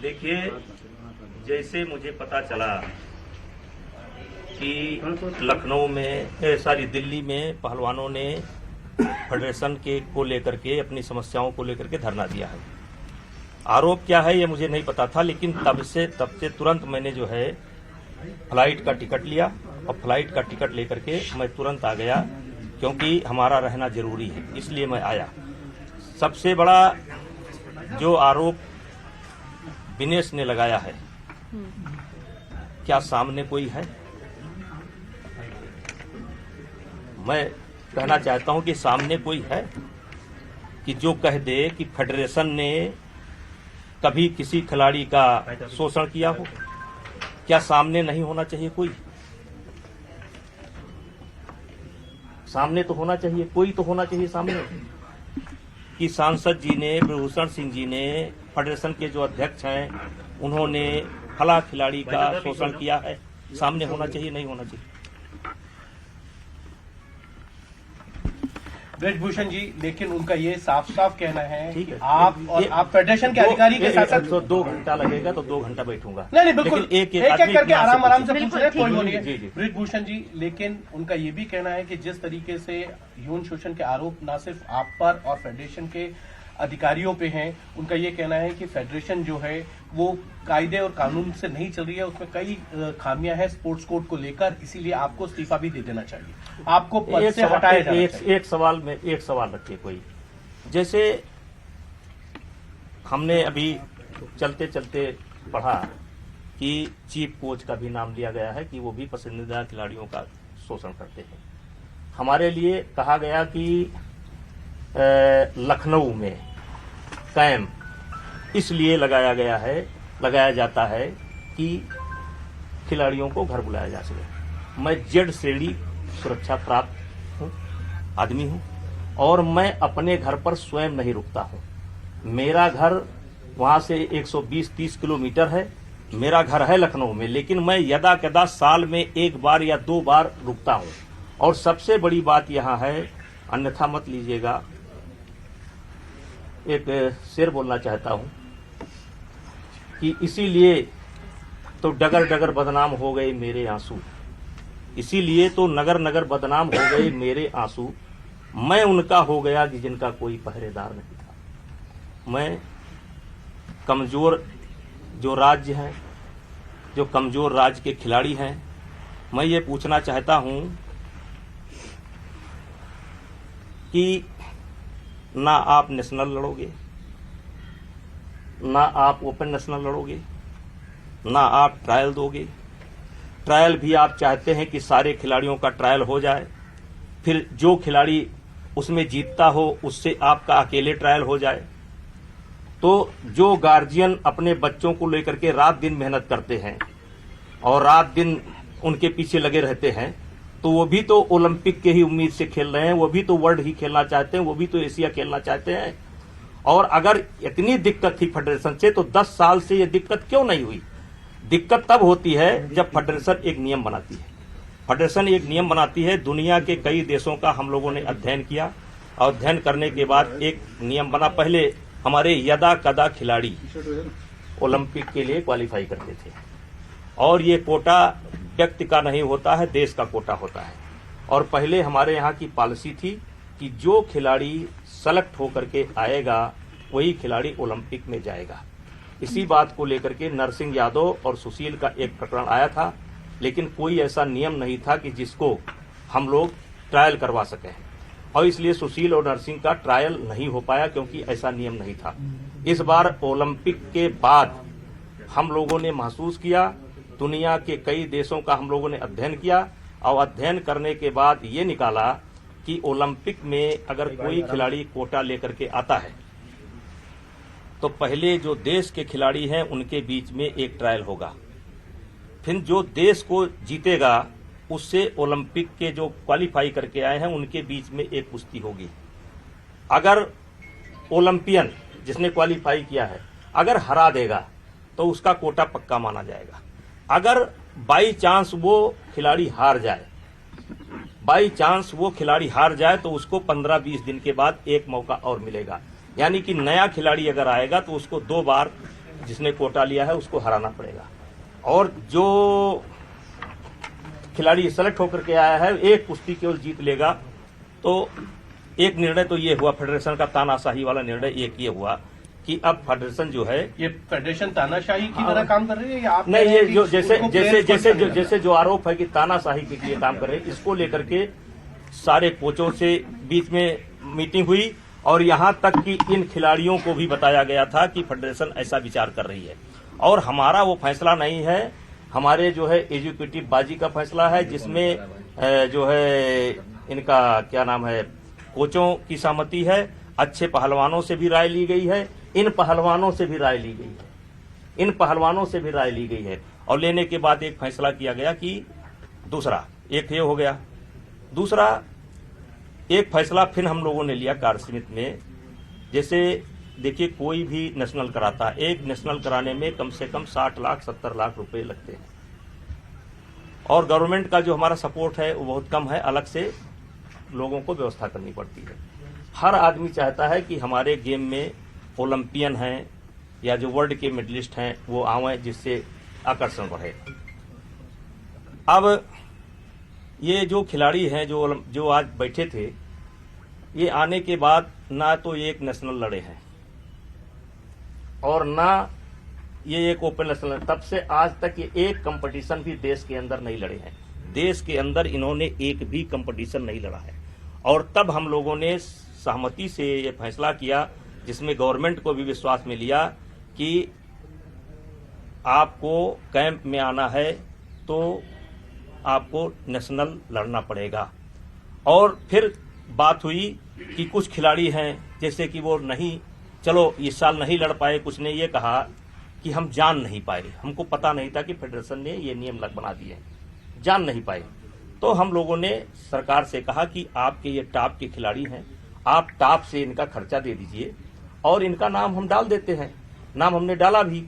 देखिए, जैसे मुझे पता चला कि लखनऊ में दिल्ली में पहलवानों ने फेडरेशन के को लेकर के अपनी समस्याओं को लेकर के धरना दिया है। आरोप क्या है ये मुझे नहीं पता था, लेकिन तब से तुरंत मैंने जो है फ्लाइट का टिकट लिया और फ्लाइट का टिकट लेकर के मैं तुरंत आ गया, क्योंकि हमारा रहना जरूरी है, इसलिए मैं आया। सबसे बड़ा जो आरोप दिनेश ने लगाया है, क्या सामने कोई है? मैं कहना चाहता हूं कि सामने कोई है कि जो कह दे कि फेडरेशन ने कभी किसी खिलाड़ी का शोषण किया हो? क्या सामने नहीं होना चाहिए कोई? सामने तो होना चाहिए, कोई तो होना चाहिए सामने कि सांसद जी ने, ब्रजभूषण सिंह जी ने, फेडरेशन के जो अध्यक्ष हैं, उन्होंने फला खिलाड़ी का शोषण किया है। सामने होना चाहिए, नहीं होना चाहिए। ब्रजभूषण जी, लेकिन उनका ये साफ साफ कहना है, ठीक है, आप फेडरेशन के अधिकारी के साथ साथ 2 घंटा लगेगा तो 2 घंटा बैठूंगा। नहीं बिल्कुल, एक करके आराम से पूछ रहे, कोई वो नहीं है। जी। ब्रजभूषण जी, लेकिन उनका ये भी कहना है कि जिस तरीके से यौन शोषण के आरोप न सिर्फ आप पर और फेडरेशन के अधिकारियों पे हैं, उनका ये कहना है कि फेडरेशन जो है वो कायदे और कानून से नहीं चल रही है, उसमें कई खामियां हैं स्पोर्ट्स कोड को लेकर, इसीलिए आपको इस्तीफा भी दे देना चाहिए, आपको पद से हटाया जाना चाहिए। एक सवाल रखिए कोई। जैसे हमने अभी चलते चलते पढ़ा कि चीफ कोच का भी नाम लिया गया है कि वो भी पसंदीदा खिलाड़ियों का शोषण करते हैं। हमारे लिए कहा गया कि लखनऊ में कैंप इसलिए लगाया जाता है कि खिलाड़ियों को घर बुलाया जा सके। मैं जेड श्रेणी सुरक्षा प्राप्त आदमी हूं और मैं अपने घर पर स्वयं नहीं रुकता हूं। मेरा घर वहां से 120-30 किलोमीटर है। मेरा घर है लखनऊ में, लेकिन मैं यदा कदा साल में 1 बार या 2 बार रुकता हूं। और सबसे बड़ी बात यहां है, अन्यथा मत लीजिएगा, एक शेर बोलना चाहता हूं कि इसीलिए तो डगर डगर बदनाम हो गए मेरे आंसू, इसीलिए तो नगर नगर बदनाम हो गए मेरे आंसू। मैं उनका हो गया कि जिनका कोई पहरेदार नहीं था। मैं कमजोर जो राज्य हैं, जो कमजोर राज्य के खिलाड़ी हैं, मैं ये पूछना चाहता हूं कि ना आप नेशनल लड़ोगे, ना आप ओपन नेशनल लड़ोगे, ना आप ट्रायल दोगे। ट्रायल भी आप चाहते हैं कि सारे खिलाड़ियों का ट्रायल हो जाए, फिर जो खिलाड़ी उसमें जीतता हो उससे आपका अकेले ट्रायल हो जाए। तो जो गार्जियन अपने बच्चों को लेकर के रात दिन मेहनत करते हैं और रात दिन उनके पीछे लगे रहते हैं, तो वो भी तो ओलंपिक के ही उम्मीद से खेल रहे हैं, वो भी तो वर्ल्ड ही खेलना चाहते हैं, वो भी तो एशिया खेलना चाहते हैं। और अगर इतनी दिक्कत थी फेडरेशन से, तो 10 साल से ये दिक्कत क्यों नहीं हुई? दिक्कत तब होती है जब फेडरेशन एक नियम बनाती है। फेडरेशन एक नियम बनाती है, दुनिया के कई देशों का हम लोगों ने अध्ययन किया और अध्ययन करने के बाद एक नियम बना। पहले हमारे यदा कदा खिलाड़ी ओलंपिक के लिए क्वालिफाई करते थे और ये कोटा व्यक्ति का नहीं होता है, देश का कोटा होता है। और पहले हमारे यहाँ की पॉलिसी थी कि जो खिलाड़ी सेलेक्ट होकर के आएगा वही खिलाड़ी ओलंपिक में जाएगा। इसी बात को लेकर के नरसिंह यादव और सुशील का एक प्रकरण आया था, लेकिन कोई ऐसा नियम नहीं था कि जिसको हम लोग ट्रायल करवा सकें, और इसलिए सुशील और नरसिंह का ट्रायल नहीं हो पाया क्योंकि ऐसा नियम नहीं था। इस बार ओलंपिक के बाद हम लोगों ने महसूस किया, दुनिया के कई देशों का हम लोगों ने अध्ययन किया और अध्ययन करने के बाद ये निकाला कि ओलंपिक में अगर कोई खिलाड़ी कोटा लेकर के आता है तो पहले जो देश के खिलाड़ी हैं उनके बीच में एक ट्रायल होगा, फिर जो देश को जीतेगा उससे ओलंपिक के जो क्वालिफाई करके आए हैं उनके बीच में एक कुश्ती होगी। अगर ओलंपियन जिसने क्वालिफाई किया है अगर हरा देगा तो उसका कोटा पक्का माना जाएगा। अगर बाई चांस वो खिलाड़ी हार जाए तो उसको 15-20 दिन के बाद एक मौका और मिलेगा। यानी कि नया खिलाड़ी अगर आएगा तो उसको 2 बार जिसने कोटा लिया है उसको हराना पड़ेगा। और जो खिलाड़ी सेलेक्ट होकर के आया है एक कुश्ती केवल जीत लेगा। तो एक निर्णय तो ये हुआ, फेडरेशन का तानाशाही वाला निर्णय एक ये हुआ कि अब फेडरेशन जो है, ये फेडरेशन तानाशाही की तरह काम कर रही है या आप नहीं, ये जो जैसे जैसे जो आरोप है कि तानाशाही के लिए काम कर रहे हैं, इसको लेकर के सारे कोचों से बीच में मीटिंग हुई और यहां तक कि इन खिलाड़ियों को भी बताया गया था कि फेडरेशन ऐसा विचार कर रही है। और हमारा वो फैसला नहीं है, हमारे जो है एग्जीक्यूटिव बाजी का फैसला है, जिसमें जो है इनका क्या नाम है, कोचों की सहमति है, अच्छे पहलवानों से भी राय ली गई है, इन पहलवानों से भी राय ली गई है, इन पहलवानों से भी राय ली गई है। और लेने के बाद एक फैसला किया गया कि दूसरा, एक ये हो गया, दूसरा एक फैसला फिर हम लोगों ने लिया कार्य समिति में। जैसे देखिए, कोई भी नेशनल कराता है, एक नेशनल कराने में कम से कम 60 लाख 70 लाख रुपए लगते हैं और गवर्नमेंट का जो हमारा सपोर्ट है वो बहुत कम है, अलग से लोगों को व्यवस्था करनी पड़ती है। हर आदमी चाहता है कि हमारे गेम में ओलंपियन हैं या जो वर्ल्ड के मेडलिस्ट हैं वो आवें, जिससे आकर्षण बढ़े। अब ये जो खिलाड़ी हैं जो आज बैठे थे, ये आने के बाद ना तो ये एक नेशनल लड़े हैं और ना ये एक ओपन नेशनल, तब से आज तक ये एक कंपटीशन भी देश के अंदर नहीं लड़े हैं। देश के अंदर इन्होंने एक भी कंपटीशन नहीं लड़ा है। और तब हम लोगों ने सहमति से ये फैसला किया, जिसमें गवर्नमेंट को भी विश्वास में लिया कि आपको कैंप में आना है तो आपको नेशनल लड़ना पड़ेगा। और फिर बात हुई कि कुछ खिलाड़ी हैं जैसे कि वो नहीं, चलो इस साल नहीं लड़ पाए, कुछ ने ये कहा कि हम जान नहीं पाए, हमको पता नहीं था कि फेडरेशन ने ये नियम बना दिए, जान नहीं पाए। तो हम लोगों ने सरकार से कहा कि आपके ये टॉप के खिलाड़ी हैं, आप टॉप से इनका खर्चा दे दीजिए और इनका नाम हम डाल देते हैं। नाम हमने डाला भी,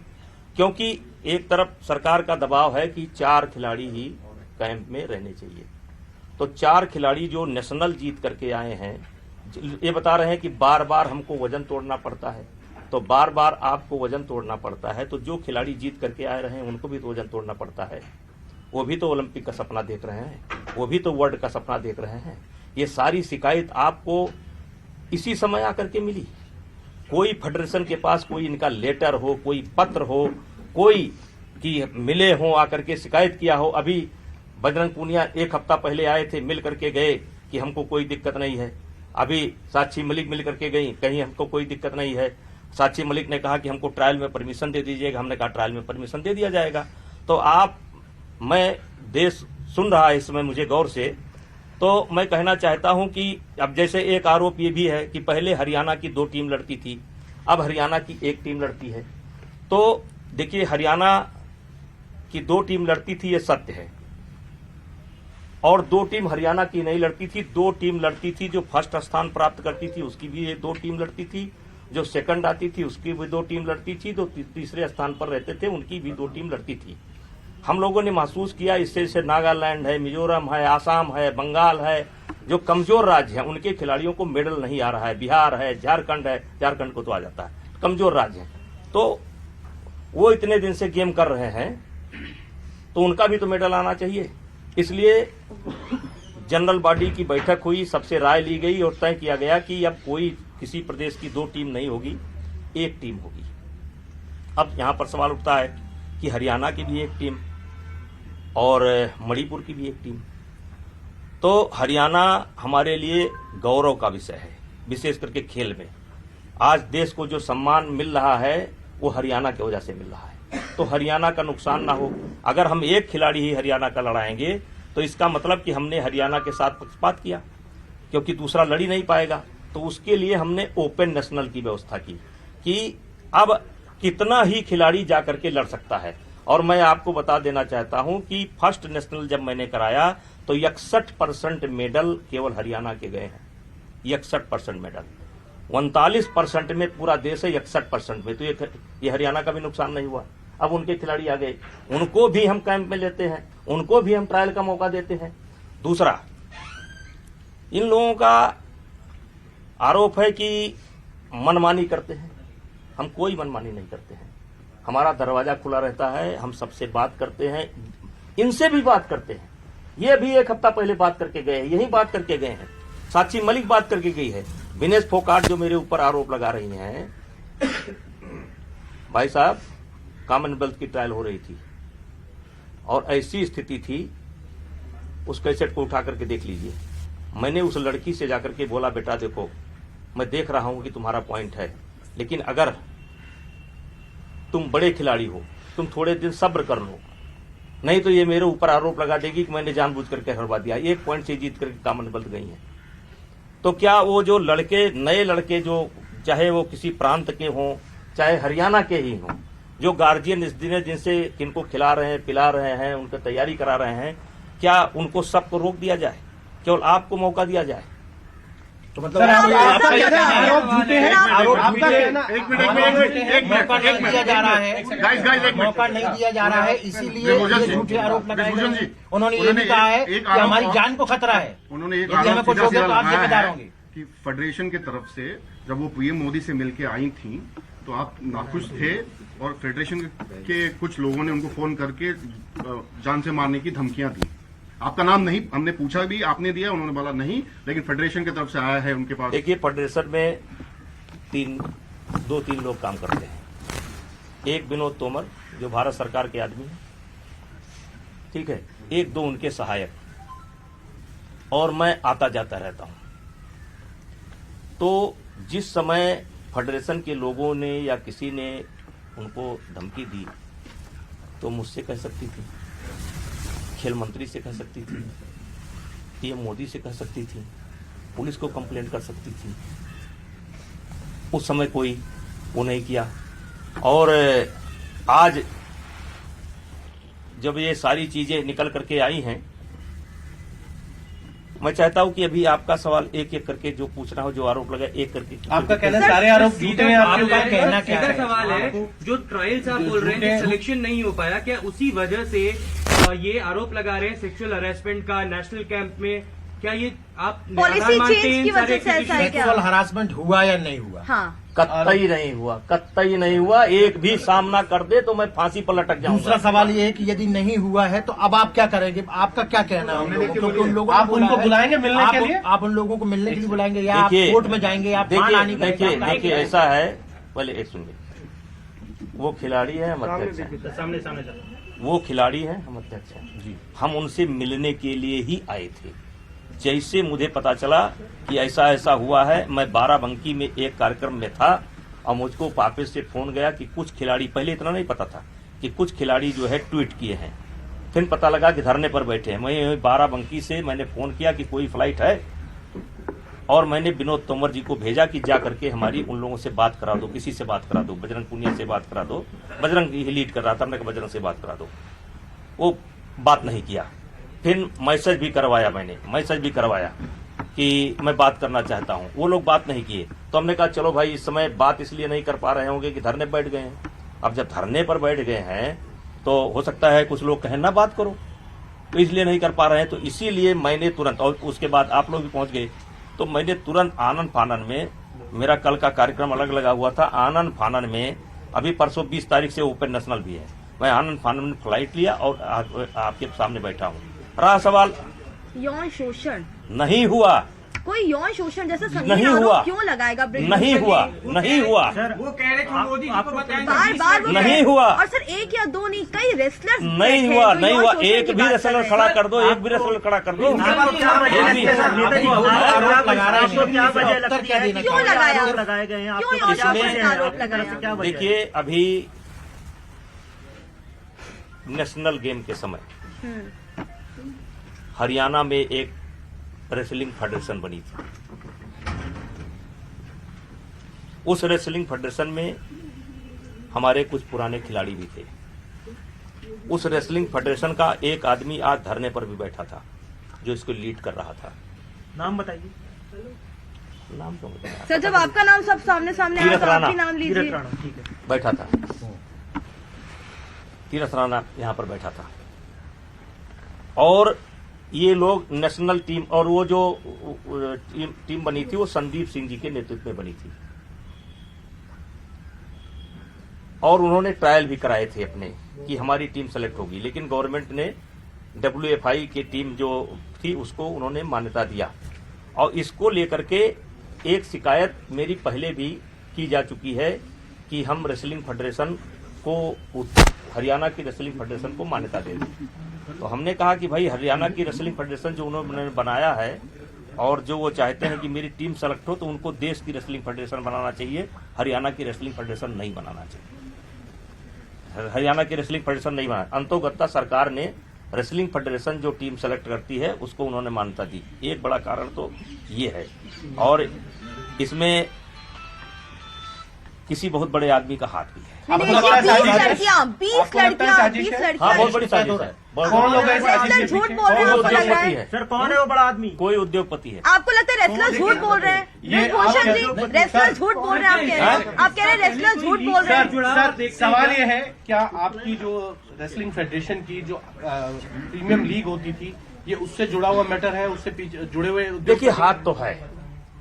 क्योंकि एक तरफ सरकार का दबाव है कि 4 खिलाड़ी ही कैंप में रहने चाहिए। तो 4 खिलाड़ी जो नेशनल जीत करके आए हैं, ये बता रहे हैं कि बार बार हमको वजन तोड़ना पड़ता है। तो बार बार आपको वजन तोड़ना पड़ता है, तो जो खिलाड़ी जीत करके आए रहे हैं उनको भी तो वजन तोड़ना पड़ता है। वो भी तो ओलंपिक का सपना देख रहे हैं, वो भी तो वर्ल्ड का सपना देख रहे हैं। ये सारी शिकायत आपको इसी समय आकर के मिली। कोई फेडरेशन के पास कोई इनका लेटर हो, कोई पत्र हो, कोई कि मिले हो, आकर के शिकायत किया हो। अभी बजरंग पूनिया 1 हफ्ता पहले आए थे, मिल करके गए कि हमको कोई दिक्कत नहीं है। अभी साक्षी मलिक मिल करके गई, कहीं हमको कोई दिक्कत नहीं है। साक्षी मलिक ने कहा कि हमको ट्रायल में परमिशन दे दीजिएगा, हमने कहा ट्रायल में परमिशन दे दिया जाएगा। तो मैं देश सुन रहा है इस समय मुझे गौर से, तो मैं कहना चाहता हूं कि अब जैसे एक आरोप ये भी है कि पहले हरियाणा की 2 टीम लड़ती थी, अब हरियाणा की 1 टीम लड़ती है। तो देखिए, हरियाणा की 2 टीम लड़ती थी, ये सत्य है, और 2 टीम हरियाणा की नहीं लड़ती थी। 2 टीम लड़ती थी, जो फर्स्ट स्थान प्राप्त करती थी उसकी भी 2 टीम लड़ती थी, जो सेकंड आती थी उसकी भी 2 टीम लड़ती थी, जो तीसरे स्थान पर रहते थे उनकी भी 2 टीम लड़ती थी। हम लोगों ने महसूस किया इससे से नागालैंड है, मिजोरम है, आसाम है, बंगाल है, जो कमजोर राज्य हैं उनके खिलाड़ियों को मेडल नहीं आ रहा है। बिहार है, झारखंड है, झारखंड को तो आ जाता है, कमजोर राज्य है। तो वो इतने दिन से गेम कर रहे हैं तो उनका भी तो मेडल आना चाहिए। इसलिए जनरल बॉडी की बैठक हुई, सबसे राय ली गई और तय किया गया कि अब कोई किसी प्रदेश की 2 टीम नहीं होगी, 1 टीम होगी। अब यहां पर सवाल उठता है कि हरियाणा की भी 1 टीम और मणिपुर की भी 1 टीम। तो हरियाणा हमारे लिए गौरव का विषय है, विशेष करके खेल में। आज देश को जो सम्मान मिल रहा है वो हरियाणा की वजह से मिल रहा है। तो हरियाणा का नुकसान ना हो। अगर हम 1 खिलाड़ी ही हरियाणा का लड़ाएंगे तो इसका मतलब कि हमने हरियाणा के साथ पक्षपात किया, क्योंकि दूसरा लड़ ही नहीं पाएगा। तो उसके लिए हमने ओपन नेशनल की व्यवस्था की कि अब कितना ही खिलाड़ी जाकर के लड़ सकता है। और मैं आपको बता देना चाहता हूं कि फर्स्ट नेशनल जब मैंने कराया तो 61% मेडल केवल हरियाणा के गए हैं। 61% मेडल, 39% में पूरा देश है, 61% में। तो ये हरियाणा का भी नुकसान नहीं हुआ। अब उनके खिलाड़ी आ गए, उनको भी हम कैंप में लेते हैं, उनको भी हम ट्रायल का मौका देते हैं। दूसरा, इन लोगों का आरोप है कि मनमानी करते हैं। हम कोई मनमानी नहीं करते हैं। हमारा दरवाजा खुला रहता है, हम सबसे बात करते हैं, इनसे भी बात करते हैं। ये भी एक हफ्ता पहले बात करके गए हैं, यही बात करके गए हैं। साक्षी मलिक बात करके गई है। विनेश फोगाट जो मेरे ऊपर आरोप लगा रही हैं, भाई साहब कॉमनवेल्थ की ट्रायल हो रही थी और ऐसी स्थिति थी, उस कैसेट को उठा करके देख लीजिए। मैंने उस लड़की से जाकर के बोला, बेटा देखो मैं देख रहा हूं कि तुम्हारा पॉइंट है, लेकिन अगर तुम बड़े खिलाड़ी हो, तुम थोड़े दिन सब्र कर लो, नहीं तो ये मेरे ऊपर आरोप लगा देगी कि मैंने जानबूझ करके हरवा दिया। एक पॉइंट से जीत करके कॉमनवेल्थ गई है। तो क्या वो जो लड़के, नए लड़के जो, चाहे वो किसी प्रांत के हों चाहे हरियाणा के ही हों, जो गार्जियन इस दिन जिनसे किनको खिला रहे हैं, पिला रहे हैं, उनकी तैयारी करा रहे हैं, क्या उनको सबको रोक दिया जाए? केवल आपको मौका दिया जाए? तो मतलब आपका कहना है आरोप झूठे हैं, आरोप आपका झूठे कहना- हैं, एक मिनट, मौका नहीं दिया जा रहा है, गाइस, मौका नहीं दिया जा रहा है, इसीलिए विभूषण ये जी, झूठे आरोप लगाए गए विभूषण हैं। जी, उन्होंने ये भी कहा है एक कि हमारी आरोप- जान को खतरा है, उन्होंने एक यदि हमें आरोप कुछ हो गया तो आप लगाया जिम्मेदार है होंगे। कि फेडरेशन की तरफ से जब वो पीएम मोदी से मिलके आई थी तो आप नाखुश थे और फेडरेशन के कुछ लोगों ने उनको फोन करके जान से मारने की धमकियां दी। आपका नाम नहीं, हमने पूछा भी, आपने दिया, उन्होंने बोला नहीं, लेकिन फेडरेशन की तरफ से आया है उनके पास। देखिए, फेडरेशन में 2-3 लोग काम करते हैं। एक विनोद तोमर जो भारत सरकार के आदमी है, ठीक है, 1-2 उनके सहायक, और मैं आता जाता रहता हूं। तो जिस समय फेडरेशन के लोगों ने या किसी ने उनको धमकी दी तो मुझसे कह सकती थी, खेल मंत्री से कह सकती थी, पीएम मोदी से कह सकती थी, पुलिस को कंप्लेंट कर सकती थी। उस समय कोई वो नहीं किया। और आज जब ये सारी चीजें निकल करके आई हैं, मैं चाहता हूं कि अभी आपका सवाल एक एक करके जो पूछना हो, जो आरोप लगा, एक करके। आपका कहना है सारे आरोप झूठे हैं, आपका आपका कहना क्या सीधा है? सवाल है, जो ट्रायल्स आप बोल रहे हैं, सिलेक्शन नहीं हो पाया, क्या उसी वजह से ये आरोप लगा रहे हैं सेक्सुअल हरासमेंट का नेशनल कैंप में? क्या ये आप पॉलिसी निराधार मानते चेंज हैं की इन सारे वजह से ऐसा है क्या? सेक्सुअल हरासमेंट हुआ या नहीं हुआ? हाँ, कतई नहीं हुआ, कतई नहीं हुआ। एक भी सामना कर दे तो मैं फांसी पर लटक दूसरा जाऊंगा। सवाल ये है कि यदि नहीं हुआ है तो अब आप क्या करेंगे? आपका क्या कहना है उन लोगों को? क्योंकि उन लोगों आप को बुलाया उनको है। बुलाएंगे मिलने आप- के लिए? आप उन लोगों को मिलने के लिए बुलाएंगे या आप देखिए, कोर्ट में जाएंगे, आप फान आने का देखिए, हिसाब देखिए, लगाएंगे? ऐसा है, पहले एक सुनिए, वो खिलाड़ी है, हम अध्यक्ष हैं। सामने सामने वो खिलाड़ी हैं, हम अध्यक्ष हैं जी। हम उनसे मिलने के लिए ही आए थे। जैसे मुझे पता चला कि ऐसा ऐसा हुआ है, मैं बाराबंकी में एक कार्यक्रम में था और मुझको वापस से फोन गया कि कुछ खिलाड़ी, पहले इतना नहीं पता था कि कुछ खिलाड़ी जो है ट्वीट किए हैं, फिर पता लगा कि धरने पर बैठे हैं। मैं बाराबंकी से मैंने फोन किया कि कोई फ्लाइट है, और मैंने विनोद तोमर जी को भेजा कि जा करके हमारी उन लोगों से बात करा दो, किसी से बात करा दो, बजरंग पुनिया से बात करा दो, बजरंग ही लीड कर रहा था, हमने कहा बजरंग से बात करा दो। वो बात नहीं किया। फिर मैसेज भी करवाया, मैंने मैसेज भी करवाया कि मैं बात करना चाहता हूं, वो लोग बात नहीं किए। तो हमने कहा चलो भाई, इस समय बात इसलिए नहीं कर पा रहे होंगे कि धरने बैठ गए हैं। अब जब धरने पर बैठ गए हैं तो हो सकता है कुछ लोग कहें ना बात करो, तो इसलिए नहीं कर पा रहे हैं। तो इसीलिए मैंने तुरंत, और उसके बाद आप लोग भी पहुंच गए, तो मैंने तुरंत आनंद फानन में, मेरा कल का कार्यक्रम अलग लगा हुआ था, आनंद फानन में अभी परसों 20 तारीख से ओपन नेशनल भी है, मैं आनंद फानन में फ्लाइट लिया और आपके सामने बैठा हूँ। रहा सवाल, यौन शोषण नहीं हुआ, कोई यौन शोषण जैसा नहीं संगीन हुआ, आरोप क्यों लगाएगा? नहीं हुआ, नहीं हुआ, वो कह रहे थे मोदी जी को बताएंगे। बार बार वो नहीं कह- हुआ। और सर एक या दो नहीं, कई रेसलर्स नहीं हुआ, नहीं हुआ। एक भी रेसलर खड़ा कर दो, एक भी रेसलर खड़ा कर दो। आरोप लगा रहे हैं, उत्तर क्या देना क्यों चाहेंगे? लगाया? लगाए गए हैं, क्यों यौन शोषण का आरोप लगाया? देखिए, अभी नेशनल गेम के समय हरियाणा में एक रेसलिंग फेडरेशन बनी थी। उस रेसलिंग फेडरेशन में हमारे कुछ पुराने खिलाड़ी भी थे। उस रेसलिंग फेडरेशन का एक आदमी आज धरने पर भी बैठा था, जो इसको लीड कर रहा था। नाम बताइए। नाम तो बताया, सर जब आपका नाम सब सामने सामने आया तीरथ तो राणा। आपकी नाम तीरथ लीजिए। राणा, ठीक है। बैठा था, तीरथ राणा यहां पर बैठा था। और ये लोग नेशनल टीम, और वो जो टीम बनी थी वो संदीप सिंह जी के नेतृत्व में बनी थी। और उन्होंने ट्रायल भी कराए थे अपने कि हमारी टीम सेलेक्ट होगी, लेकिन गवर्नमेंट ने WFI की टीम जो थी उसको उन्होंने मान्यता दिया। और इसको लेकर के एक शिकायत मेरी पहले भी की जा चुकी है कि हम रेसलिंग फेडरेशन को, हरियाणा की रेसलिंग फेडरेशन को मान्यता दे दें। तो हमने कहा कि भाई हरियाणा की रेसलिंग फेडरेशन जो उन्होंने बनाया है और जो वो चाहते हैं कि मेरी टीम सेलेक्ट हो, तो उनको देश की रेसलिंग फेडरेशन बनाना चाहिए, हरियाणा की रेसलिंग फेडरेशन नहीं बनाना चाहिए। हरियाणा की रेसलिंग फेडरेशन नहीं बना, अंतोगत्ता सरकार ने रेसलिंग फेडरेशन जो टीम सेलेक्ट करती है उसको उन्होंने मान्यता दी। एक बड़ा कारण तो ये है। और इसमें किसी बहुत बड़े आदमी का हाथ भी है। आपको लगता है 20 साजिश है? लड़कियां, 20 आपको लगता है लड़कियां, साजिश 20 है? लड़कियां। हाँ, बहुत बड़ी साजिश है। कौन लोग हैं साजिश के रेसलर झूठ पीछे? बोल रहे हैं, कोई आपको लग रहा उद्योगपति है? है, सर कौन है वो बड़ा आदमी? कोई उद्योगपति है। आपको लगता है रेसलर झूठ बोल रहे हैं? ये ब्रिजभूषण आप- जी, रेसलर झूठ बोल रहे हैं, आप कह रहे हैं? आप कह रहे हैं रेसलर झूठ बोल रहे हैं? सर सवाल ये है, क्या आपकी जो रेसलिंग फेडरेशन की जो प्रीमियम लीग होती थी, ये उससे जुड़ा हुआ मैटर है? उससे पीछे जुड़े हुए देखिए, हाथ तो है।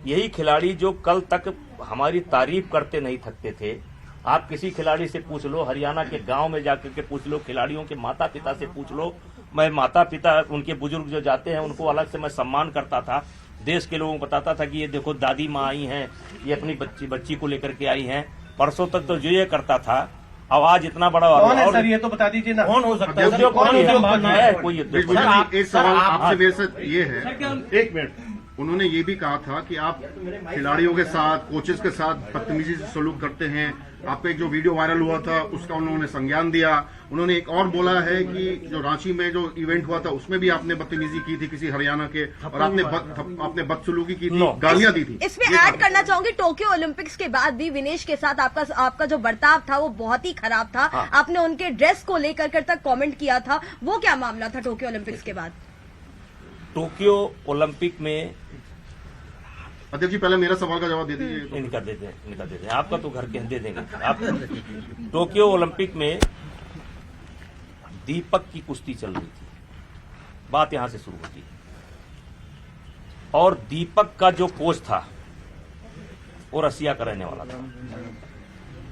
यही खिलाड़ी जो कल तक हमारी तारीफ करते नहीं थकते थे, आप किसी खिलाड़ी से पूछ लो, हरियाणा के गांव में जाकर के पूछ लो, खिलाड़ियों के माता पिता से पूछ लो। मैं माता पिता, उनके बुजुर्ग जो जाते हैं उनको अलग से मैं सम्मान करता था, देश के लोगों को बताता था कि ये देखो दादी माँ आई हैं, ये अपनी बच्ची को लेकर के आई हैं। परसों तक तो जो ये करता था, आवाज इतना बड़ा कौन है और सर? ये तो बता दीजिए ना। कौन हो सकता है? उद्योगपति है, कोई ब्रिजभूषण उद्योगपति। जी, एक सवाल आपसे मेरे साथ ये है, सर, क्या- एक मिनट। उन्होंने ये भी कहा था कि आप खिलाड़ियों के साथ, कोचेस के साथ बदतमीजी से सलूक करते हैं। आप पे एक जो वीडियो वायरल हुआ था उसका उन्होंने संज्ञान दिया। उन्होंने एक और बोला है कि जो रांची में जो इवेंट हुआ था उसमें भी आपने बदतमीजी की थी किसी हरियाणा के, और आपने बदसलूकी की थी, गालियां दी थी। इसमें ये ऐड कहा। करना चाहूंगी, टोक्यो ओलंपिक्स के बाद भी विनेश के साथ आपका जो बर्ताव था वो बहुत ही खराब था। हाँ। आपने उनके ड्रेस को लेकर कर तक कमेंट किया था, वो क्या मामला था टोक्यो ओलंपिक्स के बाद? टोक्यो ओलंपिक में अध्यक्ष जी, पहले मेरा सवाल का जवाब दे दीजिए। इनका दे दें, आपका तो घर के दे देंगे आप। टोक्यो ओलंपिक में दीपक की कुश्ती चल रही थी, बात यहां से शुरू होती है। और दीपक का जो कोच था वो रसिया का रहने वाला था,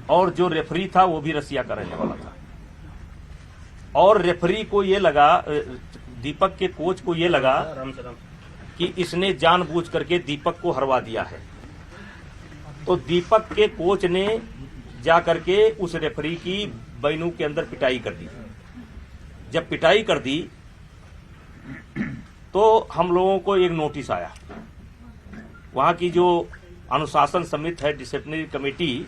और जो रेफरी था वो भी रसिया का रहने वाला था। और रेफरी को ये लगा, दीपक के कोच को ये लगा कि इसने जानबूझ करके दीपक को हरवा दिया है। तो दीपक के कोच ने जा करके उस रेफरी की बैनू के अंदर पिटाई कर दी। जब पिटाई कर दी तो हम लोगों को एक नोटिस आया। वहां की जो अनुशासन समिति है, डिसिप्लिनरी कमेटी,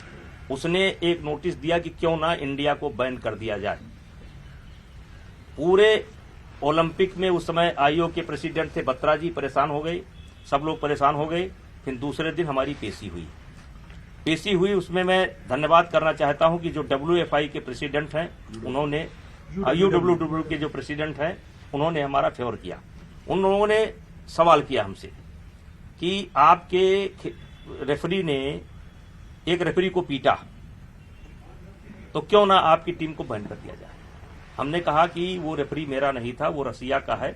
उसने एक नोटिस दिया कि क्यों ना इंडिया को बैन कर दिया जाए। पूरे ओलंपिक में उस समय आईओ के प्रेसिडेंट थे बत्रा जी, परेशान हो गए, सब लोग परेशान हो गए। फिर दूसरे दिन हमारी पेशी हुई। उसमें मैं धन्यवाद करना चाहता हूं कि जो WFI के प्रेसिडेंट हैं उन्होंने, UWW के जो प्रेसिडेंट हैं उन्होंने हमारा फेवर किया। उन लोगों ने सवाल किया हमसे कि आपके रेफरी ने एक रेफरी को पीटा, तो क्यों ना आपकी टीम को बैन कर दिया जाए। हमने कहा कि वो रेफरी मेरा नहीं था, वो रसिया का है,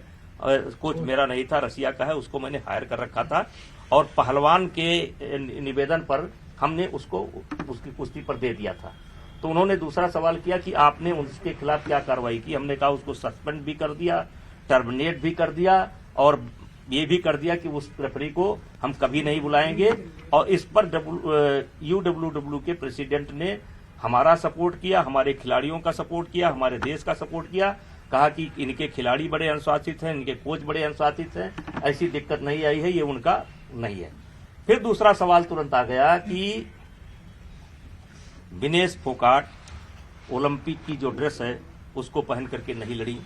कोच मेरा नहीं था, रसिया का है, उसको मैंने हायर कर रखा था। और पहलवान के निवेदन पर हमने उसको उसकी कुश्ती पर दे दिया था। तो उन्होंने दूसरा सवाल किया कि आपने उसके खिलाफ क्या कार्रवाई की। हमने कहा उसको सस्पेंड भी कर दिया, टर्मिनेट भी कर दिया, और ये भी कर दिया कि उस रेफरी को हम कभी नहीं बुलाएंगे। और इस पर UWW के प्रेसिडेंट ने हमारा सपोर्ट किया, हमारे खिलाड़ियों का सपोर्ट किया, हमारे देश का सपोर्ट किया। कहा कि इनके खिलाड़ी बड़े अनुशासित हैं, इनके कोच बड़े अनुशासित हैं, ऐसी दिक्कत नहीं आई है, ये उनका नहीं है। फिर दूसरा सवाल तुरंत आ गया कि विनेश फोगाट ओलंपिक की जो ड्रेस है उसको पहन करके नहीं लड़ी,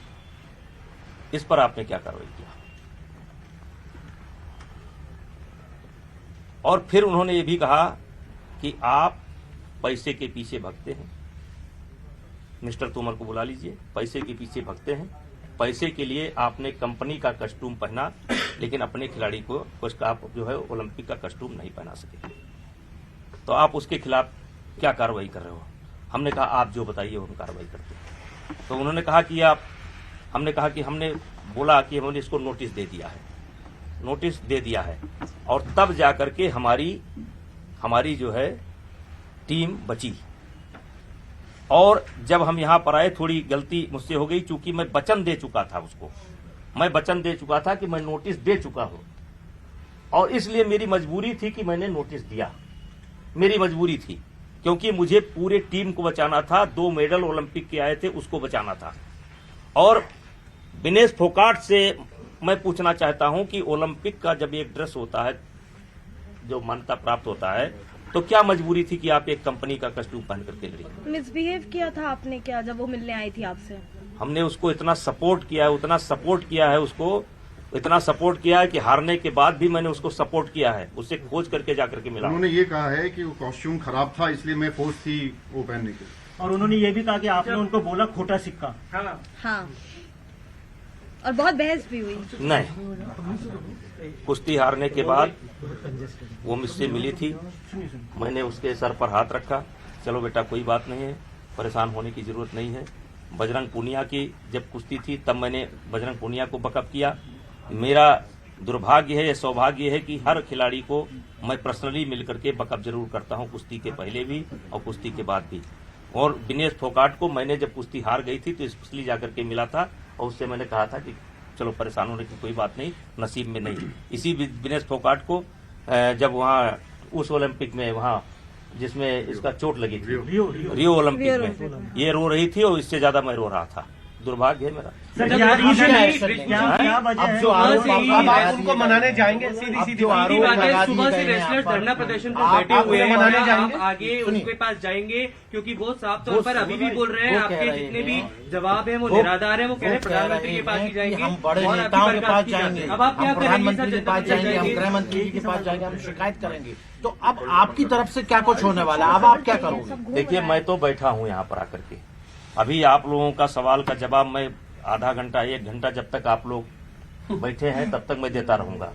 इस पर आपने क्या कार्रवाई किया। और फिर उन्होंने ये भी कहा कि आप पैसे के पीछे भगते हैं। मिस्टर तोमर को बुला लीजिए, पैसे के पीछे भगते हैं। पैसे के लिए आपने कंपनी का कस्टूम पहना, लेकिन अपने खिलाड़ी को आप जो है ओलंपिक का कस्टूम नहीं पहना सके। तो आप उसके खिलाफ क्या कार्रवाई कर रहे हो। हमने कहा आप जो बताइए हम कार्रवाई करते हैं। तो उन्होंने कहा कि हमने कहा कि हमने बोला कि हमने इसको नोटिस दे दिया है, और तब जाकर के हमारी जो है टीम बची। और जब हम यहाँ पर आए थोड़ी गलती मुझसे हो गई, चूंकि मैं वचन दे चुका था उसको, मैं वचन दे चुका था कि मैं नोटिस दे चुका हूं, और इसलिए मेरी मजबूरी थी कि मैंने नोटिस दिया। मेरी मजबूरी थी क्योंकि मुझे पूरे टीम को बचाना था। 2 मेडल ओलंपिक के आए थे, उसको बचाना था। और विनेश फोगाट से मैं पूछना चाहता हूं कि ओलंपिक का जब एक ड्रेस होता है जो मान्यता प्राप्त होता है, तो क्या मजबूरी थी कि आप एक कंपनी का कस्टूम पहन करके लड़ी? मिसबिहेव किया था आपने क्या जब वो मिलने आई थी आपसे? हमने उसको इतना सपोर्ट किया है, उतना सपोर्ट किया है उसको, इतना सपोर्ट किया है कि हारने के बाद भी मैंने उसको सपोर्ट किया है, उससे खोज करके जाकर के मिला। उन्होंने ये कहा है कि वो कॉस्ट्यूम खराब था, इसलिए मैं फोर्स थी वो पहनने के। और उन्होंने ये भी कहा कि आपने उनको बोला खोटा सिक्का। हाँ, और बहुत बहस भी हुई। नहीं, कुश्ती हारने के बाद वो मुझसे मिली थी, मैंने उसके सर पर हाथ रखा, चलो बेटा कोई बात नहीं है, परेशान होने की जरूरत नहीं है। बजरंग पूनिया की जब कुश्ती थी तब मैंने बजरंग पूनिया को बकअप किया। मेरा दुर्भाग्य है या सौभाग्य है कि हर खिलाड़ी को मैं पर्सनली मिलकर के बकअप जरूर करता हूं, कुश्ती के पहले भी और कुश्ती के बाद भी। और विनेश फोगाट को मैंने जब कुश्ती हार गई थी तो स्पेशली जाकर के मिला था और उससे मैंने कहा था कि चलो परेशान होने की कोई बात नहीं, नसीब में नहीं। इसी विनेश फोगाट को जब वहाँ उस ओलंपिक में वहाँ जिसमें इसका चोट लगी थी रियो ओलंपिक में, ये रो रही थी और इससे ज्यादा मैं रो रहा था। दुर्भाग्य है मेरा। अब जो आरोप अब आप उनको मनाने जाएंगे? सीधी जो आरोप बात है, लगा सुबह दिए से गए हैं रेसलर्स आप पर। धरना प्रदर्शन पर आप बैठे हुए उन्हें हैं, मनाने आप जाएंगे? आगे उनके पास जाएंगे क्योंकि वो साफ तौर वो पर अभी भी बोल रहे हैं वो कह आपके रहे जितने भी हैं, जवाब हैं वो वो- निराधार हैं। वो कह रहे हैं वो कह प्रधानमंत्री रहे के पास हैं भी कि जाएंगे, हम बड़े और अभी नेताओं के बर्खास्त पास की जाती है। जाएंगे, अब आप क्या हम करेंगे? प्रधानमंत्री सर, के पास जनता जाएंगे, हम जाएंगे। गृह मंत्री के पास जाएंगे, हम शिकायत करेंगे। तो अब आपकी तरफ से क्या कुछ होने वाला है? अब आप क्या करोगे? देखिए, मैं तो बैठा हूं यहाँ पर आकर के, अभी आप लोगों का सवाल का जवाब मैं आधा घंटा 1 घंटा जब तक आप लोग बैठे हैं तब तक मैं देता रहूंगा,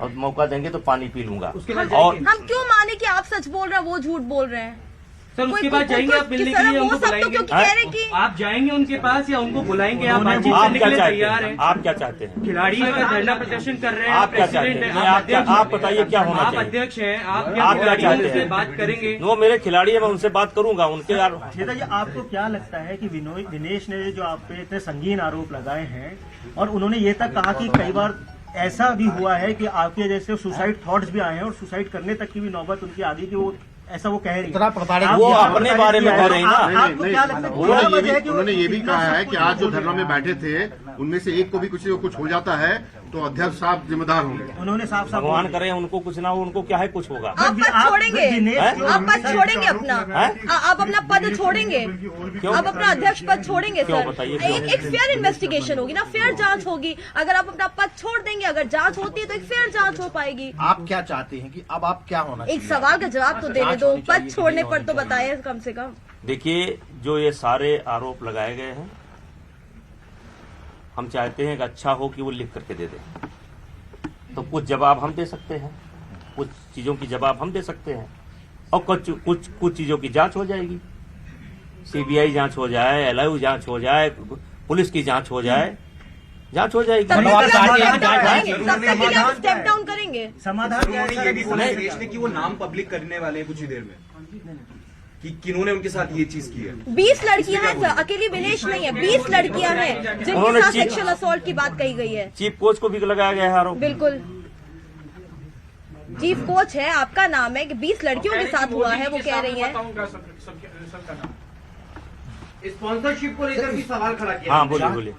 और मौका देंगे तो पानी पी लूंगा। और हम क्यों माने कि आप सच बोल रहे हैं, वो झूठ बोल रहे हैं? सर उसके कोई- बाद कोई- जाएंगे कोई- आप मिलने कि के सर लिए, वो उनको सब तो बुलाएंगे? क्योंकि कह रहे कि आप जाएंगे उनके पास या उनको बुलाएंगे? आप बातचीत आप करने क्या के लिए चाहते तैयार हैं? हैं? आप क्या चाहते हैं? खिलाड़ी अगर धरना प्रदर्शन कर रहे हैं, आप क्या चाहते प्रेसिडेंट हैं? हैं, नहीं, आप क्या- अध्यक्ष आप बताइए क्या होना आप चाहिए? अध्यक्ष हैं, आप आप क्या क्या खिलाड़ियों चाहते से हैं? बात करेंगे? वो मेरे खिलाड़ी है, मैं उनसे बात करूंगा। उनके यार छेदा जी, आपको क्या लगता है कि दिनेश ने जो आप पे इतने संगीन आरोप लगाए हैं, और उन्होंने ये तक कहा कि कई बार ऐसा भी हुआ है कि आपके जैसे सुसाइड थॉट्स भी आए हैं और सुसाइड करने तक की भी नौबत उनकी आ गई कि वो ऐसा वो कह रही इतना प्रताड़ित आप- वो किया। आप अपने बारे में कह रही ना। आपको क्या लगता है क्या वजह है कि वो उन्होंने ये भी इतना कहा सब है कि कुछ आज जो बोल रहे धरना में हैं? बैठे थे उनमें से एक को भी कुछ हो जाता है तो अध्यक्ष साहब जिम्मेदार होंगे। उन्होंने साफ साफ भगवान करे उनको कुछ ना हो, उनको क्या है कुछ होगा। आप पद छोड़ेंगे, दिनेश आप पद छोड़ेंगे अपना, आप अपना पद छोड़ेंगे, क्यों? आप अपना अध्यक्ष पद छोड़ेंगे क्यों सर? बताइए, क्यों? एक फेयर इन्वेस्टिगेशन होगी ना, फेयर जांच होगी। अगर आप अपना पद छोड़ देंगे, अगर जांच होती है तो एक फेयर जांच हो पाएगी। आप क्या चाहते हैं कि अब आप क्या होना एक चाहिए? सवाल का जवाब तो देने जांच दो, होनी चाहिए पद कि छोड़ने नहीं पर तो होनी बताए कम से कम। देखिए, जो ये सारे आरोप लगाए गए हैं, हम चाहते हैं कि अच्छा हो कि वो लिख करके दे दें, तो कुछ जवाब हम दे सकते हैं, कुछ चीजों की जवाब हम दे सकते हैं, और कुछ चीजों की जांच हो जाएगी। सीबीआई जांच हो जाए, एलआईयू जांच हो जाए, पुलिस की जांच हो जाए, जांच हो जाएगी। तब धन्यवाद, तक आप चाहते हैं step down जांच करेंगे, होगी। तब तक के लिए आप स्टेप डाउन करेंगे। समाधान क्या है उन्होंने सर? ये भी बोला दिनेश ने कि वो नाम पब्लिक करने वाले हैं कुछ ही देर में, कि किन्होंने उनके साथ ये चीज की है। 20 लड़कियां हैं सर, अकेली विनेश नहीं है, 20 लड़कियां हैं जिनके उन्होंने साथ चीफ- सेक्सुअल असॉल्ट की बात कही गई है। चीफ कोच को भी लगाया गया है आरोप। बिल्कुल, चीफ कोच है, आपका नाम है कि 20 लड़कियों के साथ हुआ है, वो कह रही हैं। स्पॉन्सरशिप को लेकर भी सवाल खड़ा किया। हाँ, बोलिए बोलिए।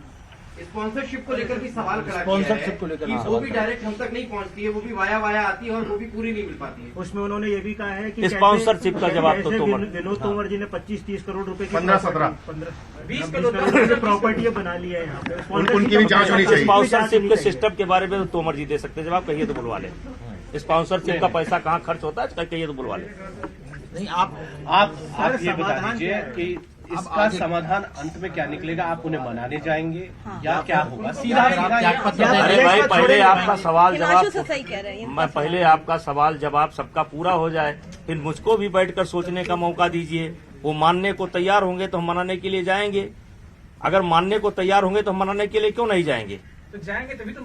स्पॉन्सरशिप को लेकर भी सवाल खड़ा किया स्पॉन्सरशिप को लेकर कि भी वो सवाल भी खड़ा। डायरेक्ट हम तक नहीं पहुंचती है, वो भी वाया वाया आती है और वो भी पूरी नहीं मिल पाती है। उसमें उन्होंने ये भी कहा है कि स्पॉन्सरशिप का जवाब तो जैसे तोमर- विनोद तोमर जी ने 25-30 करोड़ रुपए की 15-17 20 प्रॉपर्टी बना ली है यहाँ पे। उनकी भी जांच होनी चाहिए। स्पॉन्सरशिप के सिस्टम के बारे में तो तोमर जी दे सकते हैं जवाब, कहिए तो बुलवा ले। स्पॉन्सरशिप का पैसा कहाँ खर्च होता है, कहिए तो बुलवा ले। नहीं, आप आप ये बता समाधान दीजिए क्या है? कि अब इसका आगे- समाधान अंत में क्या निकलेगा? आप उन्हें मनाने जाएंगे या हाँ। क्या होगा? सीधा या फिर आप सीधा त्याग ये- पत्र या- अरे देंगे? भाई, पहले आपका सवाल हिमांशु से जवाब, सही कह रहे हैं। मैं पहले आपका सवाल जवाब सबका पूरा हो जाए, फिर मुझको भी बैठकर सोचने का मौका दीजिए। वो मानने को तैयार होंगे तो हम मनाने के लिए जाएंगे, अगर मानने को तैयार होंगे तो हम मनाने के लिए क्यों नहीं जाएंगे? जब जाएंगे तभी तो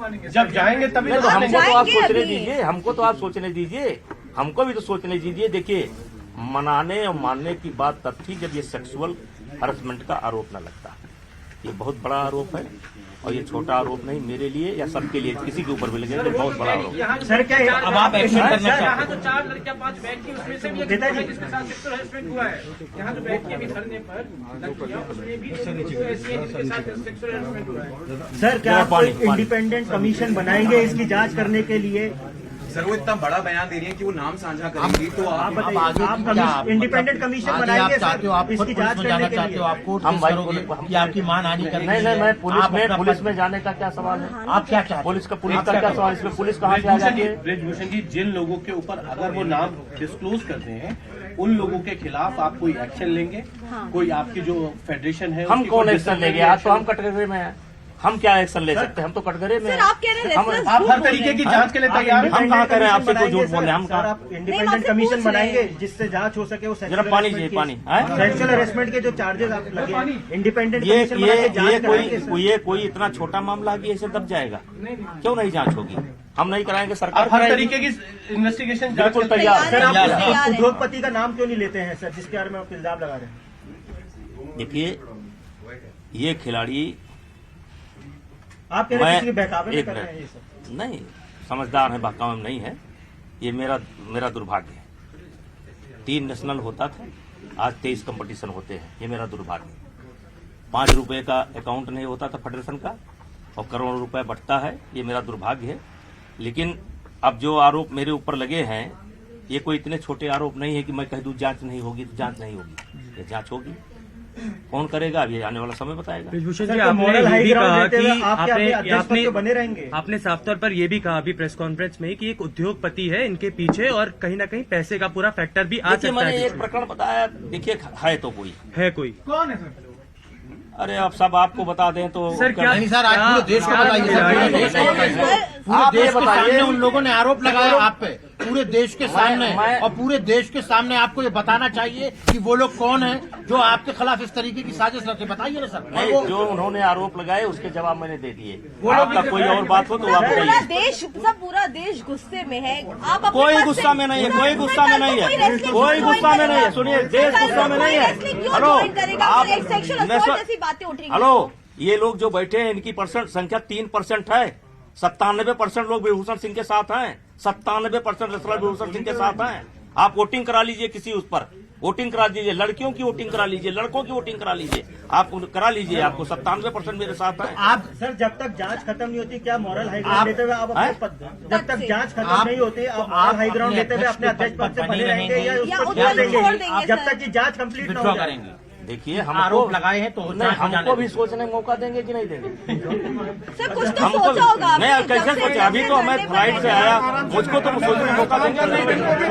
नहीं, तो आप हमको तो आप जाएंगे सोचने अभी। दीजिए, हमको तो आप सोचने दीजिए, हमको भी तो सोचने दीजिए। देखिए, मनाने और मानने की बात तब थी जब ये सेक्सुअल हरसमेंट का आरोप न लगता। ये बहुत बड़ा आरोप है और ये छोटा आरोप नहीं, मेरे लिए या सबके लिए, किसी के ऊपर भी लगे तो बहुत बड़ा आरोप है। सर क्या अब आप एक्शन करना चाहते हैं? तो 4 लड़कियां 5 बैठ की उसमें से भी एक है जिसके साथ सेक्सुअल हरासमेंट हुआ है। यहाँ जो बैठ के अभी धरने पर लड़कियां उसमें भी ऐसी हैं जिसके साथ सेक्सुअल हरासमेंट हुआ है। सर क्या आप इंडिपेंडेंट कमीशन बनाएंगे इसकी जांच करने के लिए? सर वो इतना बड़ा बयान दे रही है कि वो नाम साझा करेंगी, तो आप आप बताइए, आप इंडिपेंडेंट कमीशन बनाएंगे चाहते हो, आप इसकी जांच करने के लिए? आप कोर्ट हम केस करोगे कि आपकी मानहानि करेंगे? नहीं, मैं पुलिस में जाने का क्या सवाल है? आप क्या चाहते हैं? पुलिस का क्या सवाल? इसमें पुलिस कहाँ से आ जाती है? ब्रजभूषण जी, जिन लोगों के ऊपर अगर वो नाम डिस्क्लोज करते हैं उन लोगों के खिलाफ आप कोई एक्शन लेंगे? कोई आपकी जो फेडरेशन है हम उसकी कौन कोई एक्शन लेंगे? आज तो हम कटघरे में हैं, हम क्या एक्शन ले सकते हैं? हम तो कटघरे में सर हैं। आप कह रहे हैं आप हर तरीके की जांच के लिए तैयार हैं? हम कहाँ कह रहे हैं आपसे कोई झूठ बोल रहे हैं? हम सर कहाँ? आप इंडिपेंडेंट आपसे कमीशन पूछ रहे बनाएंगे हैं। जिससे जांच हो सके वो जरा पानी चाहिए, पानी है? सेक्सुअल हरेसमेंट के जो चार्जेस आप लगे, इंडिपेंडेंट कमीशन बना के जांच कराएंगे सर? ये कोई इतना छोटा मामला है कि ऐसे दब जाएगा? क्यों नहीं जांच होगी? हम नहीं कराएंगे, सरकार आप हर कराएगी। तरीके की इन्वेस्टिगेशन बिल्कुल तैयार। सर आप तैयार है। उद्योगपति का नाम क्यों नहीं लेते हैं सर, जिसके बारे में आप इल्जाम लगा रहे हैं? देखिए, ये खिलाड़ी आप कह रहे हैं किसी के मैं बहकावे में एक कर रहे हैं ये मिनट, सब? नहीं, समझदार है, बहकावे में नहीं है। ये मेरा दुर्भाग्य है। 3 नेशनल होता था, आज 23 कंपटीशन होते हैं, ये मेरा दुर्भाग्य है। 5 रुपए का अकाउंट नहीं होता था फेडरेशन का और करोड़ों रुपए बढ़ता है, ये मेरा दुर्भाग्य है। लेकिन अब जो आरोप मेरे ऊपर लगे हैं, ये कोई इतने छोटे आरोप नहीं है कि मैं कह दूं जांच नहीं होगी तो जांच नहीं होगी। ये जांच होगी, कौन करेगा अभी आने वाला समय बताएगा। ब्रजभूषण सर, जी, तो आपने moral ये high भी ground कहा लेते कि हुए आप क्या अपने अध्यक्ष पद पे बने रहेंगे? आपने साफ तौर पर ये भी कहा अभी प्रेस कॉन्फ्रेंस में कि एक उद्योगपति है इनके पीछे और कहीं ना कहीं पैसे का पूरा फैक्टर भी आ देखिए, सकता मैंने है। एक प्रकरण बताया, देखिए है तो कोई, है कोई? कौन है सर? अरे अब सब आपको बता दें तो सर क्या नहीं सर, आज पूरे देश को बताइए सर, पूरे देश को बताइए। पूरे आप ये देश के बताइए। सामने उन लोगों ने आरोप लगाया आप पे, पूरे देश के सामने, मैं- और पूरे देश के सामने आपको ये बताना चाहिए कि वो लोग कौन हैं जो आपके खिलाफ इस तरीके की साजिश रचे। बताइए ना सर। नहीं, जो उन्होंने आरोप लगाए उसके जवाब मैंने दे दिए। आपका कोई और बात हो तो आप पूरा बताइए। देश, सब पूरा देश गुस्से में है। आप अपने कोई पद से- गुस्सा में नहीं है, कोई गुस्सा में नहीं है, wrestling कोई क्यों गुस्सा में join नहीं है। करेगा? सुनिए, देश सर, गुस्सा में कोई नहीं है। wrestling क्यों हेलो, join करेगा? आप एक sexual मैं assault जैसी बातें उठ रही हैं। हेलो, ये लोग जो बैठे हैं इनकी संख्या 3% है। 97% लोग विभूषण सिंह के साथ हैं, 97% रेसलर विभूषण सिंह के साथ हैं। आप वोटिंग करा लीजिए, किसी उस पर वोटिंग करा लीजिए, लड़कियों की वोटिंग करा लीजिए, लड़कों की वोटिंग करा लीजिए, आप करा लीजिए, आपको 97% मेरे साथ हैं। आप सर जब तक जांच खत्म नहीं होती क्या मॉरल हाई ग्राउंड लेते हुए आप अपने हैं? पद, जब तक जांच खत्म नहीं होती आप मॉरल हाई ग्राउंड लेते हुए अपने अध्यक्ष पद से बने रहेंगे या या उसको उसको छोड़ देंगे छोड़ देंगे, जब सर। तक कि जांच कंप्लीट ना हो विड्रॉ जाए? करेंगे। देखिए, आरोप लगाए हैं तो नहीं, जांच हो जाने हमको भी देंगे। सोचने का मौका देंगे कि नहीं देंगे? सर कुछ तो हमको सोचा होगा आपने, नहीं, जब कैसे से- सोचे? जब अभी से तो मैं धरने पर फ्लाइट से बैठे हैं। आया, मुझको तो सोचने का मौका देंगे।